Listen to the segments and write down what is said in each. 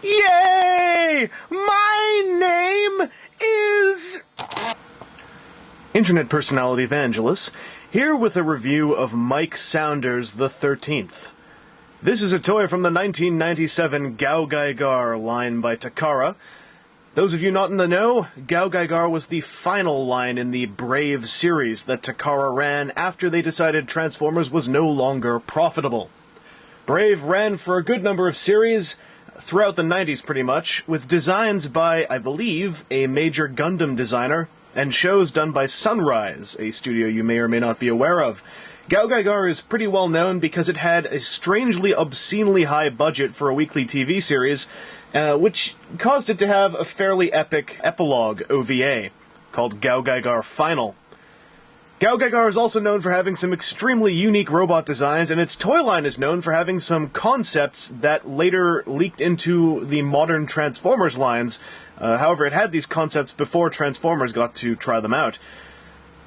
Yay! My name is... Internet personality Vangelus, here with a review of Mike Saunders the 13th. This is a toy from the 1997 Gao line by Takara. Those of you not in the know, Gao was the final line in the Brave series that Takara ran after they decided Transformers was no longer profitable. Brave ran for a good number of series, throughout the 90s pretty much, with designs by, I believe, a major Gundam designer, and shows done by Sunrise, a studio you may or may not be aware of. Gao is pretty well known because it had a strangely obscenely high budget for a weekly TV series, which caused it to have a fairly epic epilogue OVA, called Gao Final. Gao is also known for having some extremely unique robot designs, and its toy line is known for having some concepts that later leaked into the modern Transformers lines. However, it had these concepts before Transformers got to try them out.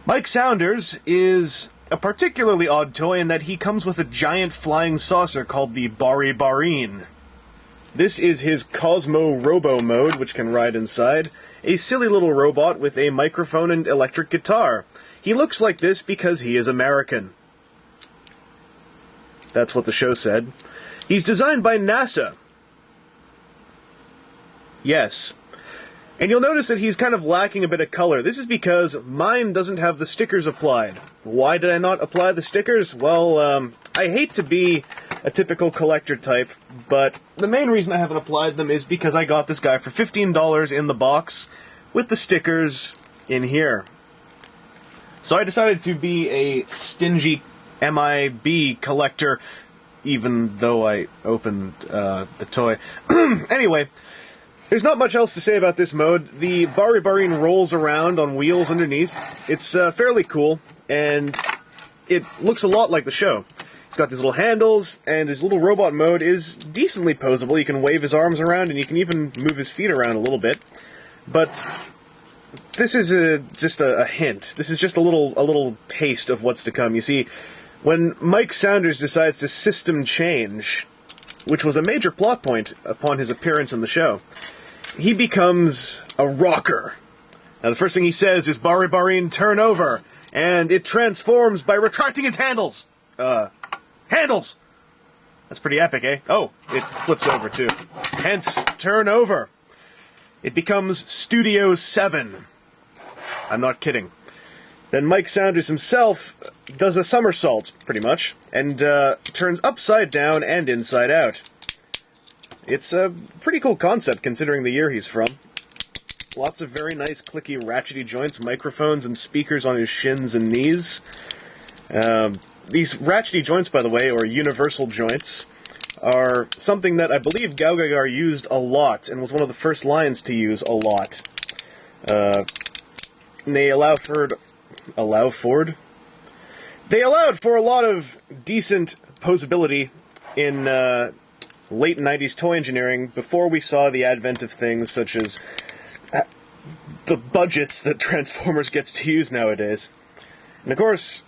Mike Saunders is a particularly odd toy in that he comes with a giant flying saucer called the Barine. This is his Cosmo Robo mode, which can ride inside, a silly little robot with a microphone and electric guitar. He looks like this because he is American. That's what the show said. He's designed by NASA. Yes. And you'll notice that he's kind of lacking a bit of color. This is because mine doesn't have the stickers applied. Why did I not apply the stickers? Well, I hate to be a typical collector type, but the main reason I haven't applied them is because I got this guy for $15 in the box with the stickers in here. So I decided to be a stingy MIB collector, even though I opened the toy. Anyway, there's not much else to say about this mode. The Barine rolls around on wheels underneath. It's fairly cool, and it looks a lot like the show. It's got these little handles, and his little robot mode is decently posable. You can wave his arms around, and you can even move his feet around a little bit. But this is just a hint. This is just a little taste of what's to come. You see, when Mike Saunders decides to system change, which was a major plot point upon his appearance in the show, he becomes a rocker. Now, the first thing he says is, Barine, turn over, and it transforms by retracting its handles. Handles! That's pretty epic, eh? Oh, it flips over, too. Hence, turn over. It becomes Studio 7. I'm not kidding. Then Mike Saunders himself does a somersault, pretty much, and turns upside down and inside out. It's a pretty cool concept, considering the year he's from. Lots of very nice, clicky, ratchety joints, microphones and speakers on his shins and knees. These ratchety joints, by the way, or universal joints, are something that I believe Gao used a lot, and was one of the first lines to use a lot. They allowed for a lot of decent posability in late 90s toy engineering before we saw the advent of things such as the budgets that Transformers gets to use nowadays. And of course,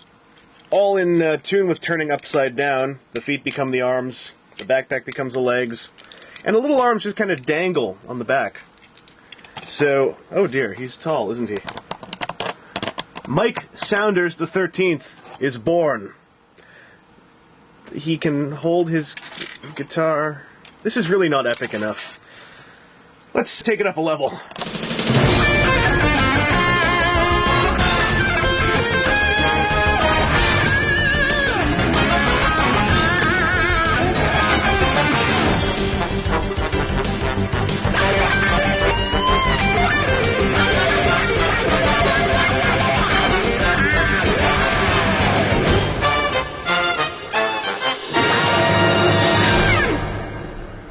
all in tune with turning upside down, the feet become the arms, the backpack becomes the legs, and the little arms just kind of dangle on the back. So, oh dear, he's tall, isn't he? Mike Saunders the 13th is born. He can hold his guitar. This is really not epic enough. Let's take it up a level.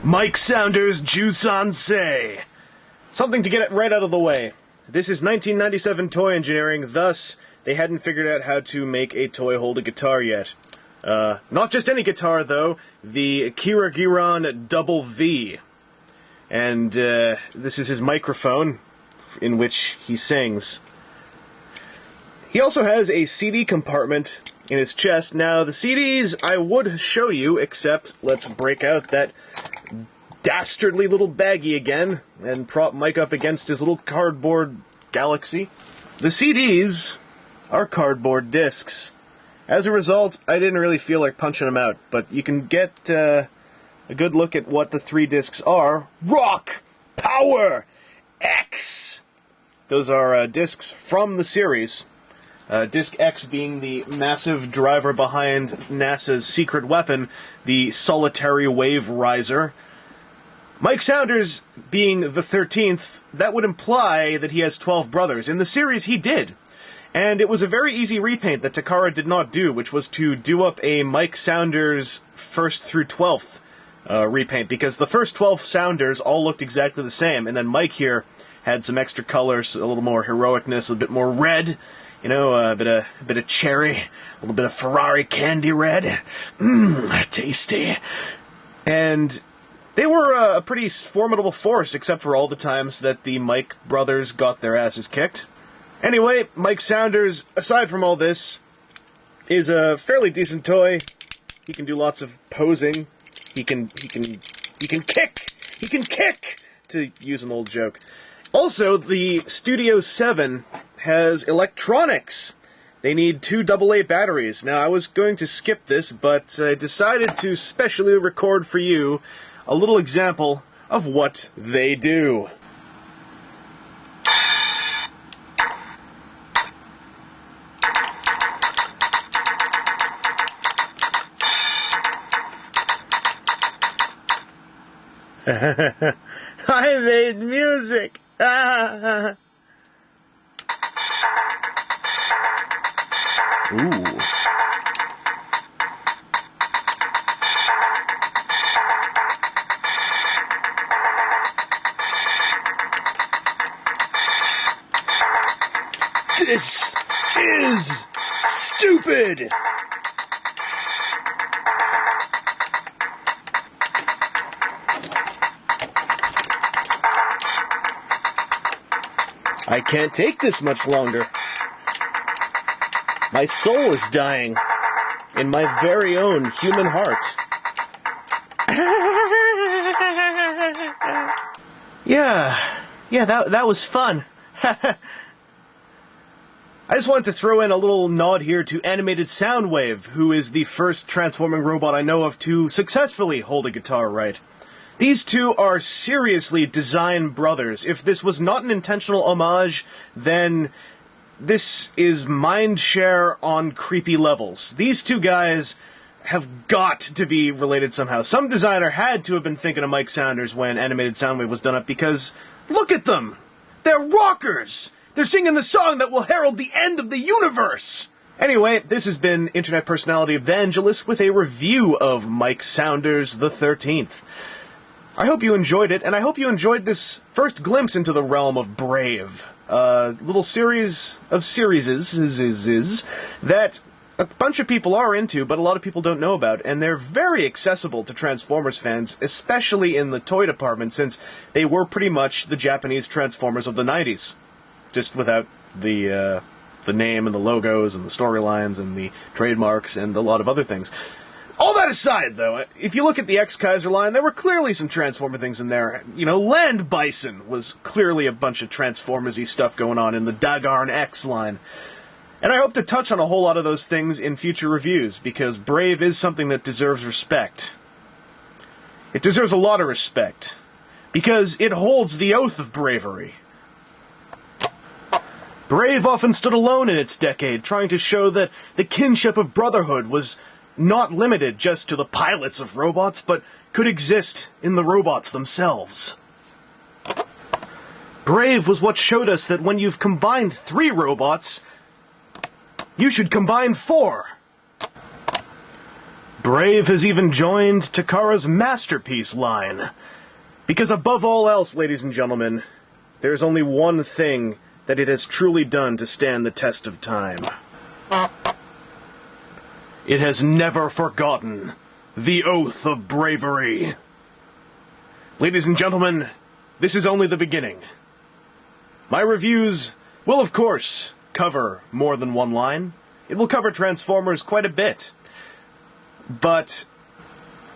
Mike Saunders Jusansei. Something to get it right out of the way. This is 1997 toy engineering, thus they hadn't figured out how to make a toy hold a guitar yet. Not just any guitar, though, the Kiragiran Double V. And this is his microphone, in which he sings. He also has a CD compartment in his chest. Now, the CDs I would show you, except let's break out that dastardly little baggie again, and prop Mike up against his little cardboard galaxy. The CDs are cardboard discs. As a result, I didn't really feel like punching them out, but you can get a good look at what the 3 discs are. Rock! Power! X! Those are discs from the series. Disc X being the massive driver behind NASA's secret weapon, the Solitary Wave Riser. Mike Saunders being the 13th, that would imply that he has 12 brothers. In the series, he did. And it was a very easy repaint that Takara did not do, which was to do up a Mike Saunders 1st through 12th repaint, because the first 12 Sounders all looked exactly the same, and then Mike here had some extra colors, a little more heroicness, a bit more red, you know, a bit of cherry, a little bit of Ferrari candy red. Tasty. And they were a pretty formidable force, except for all the times that the Mike brothers got their asses kicked. Anyway, Mike Saunders, aside from all this, is a fairly decent toy. He can do lots of posing. He can kick! He can kick! To use an old joke. Also, the Studio 7 has electronics. They need 2 AA batteries. Now, I was going to skip this, but I decided to specially record for you a little example of what they do. I made music! Ooh. This is stupid! I can't take this much longer. My soul is dying in my very own human heart. Yeah, that was fun. I just wanted to throw in a little nod here to Animated Soundwave, who is the first transforming robot I know of to successfully hold a guitar right. These two are seriously design brothers. If this was not an intentional homage, then this is mindshare on creepy levels. These two guys have got to be related somehow. Some designer had to have been thinking of Mike Saunders when Animated Soundwave was done up, because look at them! They're rockers! They're singing the song that will herald the end of the universe! Anyway, this has been Internet Personality Vangelus with a review of Mike Saunders the 13th. I hope you enjoyed it, and I hope you enjoyed this first glimpse into the realm of Brave. Little series of series that a bunch of people are into, but a lot of people don't know about, and they're very accessible to Transformers fans, especially in the toy department, since they were pretty much the Japanese Transformers of the 90s. Just without the name and the logos and the storylines and the trademarks and a lot of other things. All that aside, though, if you look at the X-Kaiser line, there were clearly some Transformer things in there. You know, Land Bison was clearly a bunch of Transformers-y stuff going on in the Dagarn X line. And I hope to touch on a whole lot of those things in future reviews, because Brave is something that deserves respect. It deserves a lot of respect, because it holds the oath of bravery. Brave often stood alone in its decade, trying to show that the kinship of brotherhood was not limited just to the pilots of robots, but could exist in the robots themselves. Brave was what showed us that when you've combined 3 robots, you should combine 4. Brave has even joined Takara's Masterpiece line. Because above all else, ladies and gentlemen, there's only one thing that it has truly done to stand the test of time. It has never forgotten the oath of bravery. Ladies and gentlemen, this is only the beginning. My reviews will, of course, cover more than one line. It will cover Transformers quite a bit. But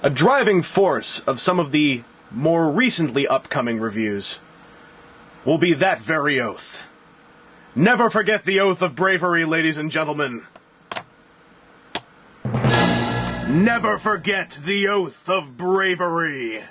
a driving force of some of the more recently upcoming reviews will be that very oath. Never forget the oath of bravery, ladies and gentlemen. Never forget the oath of bravery.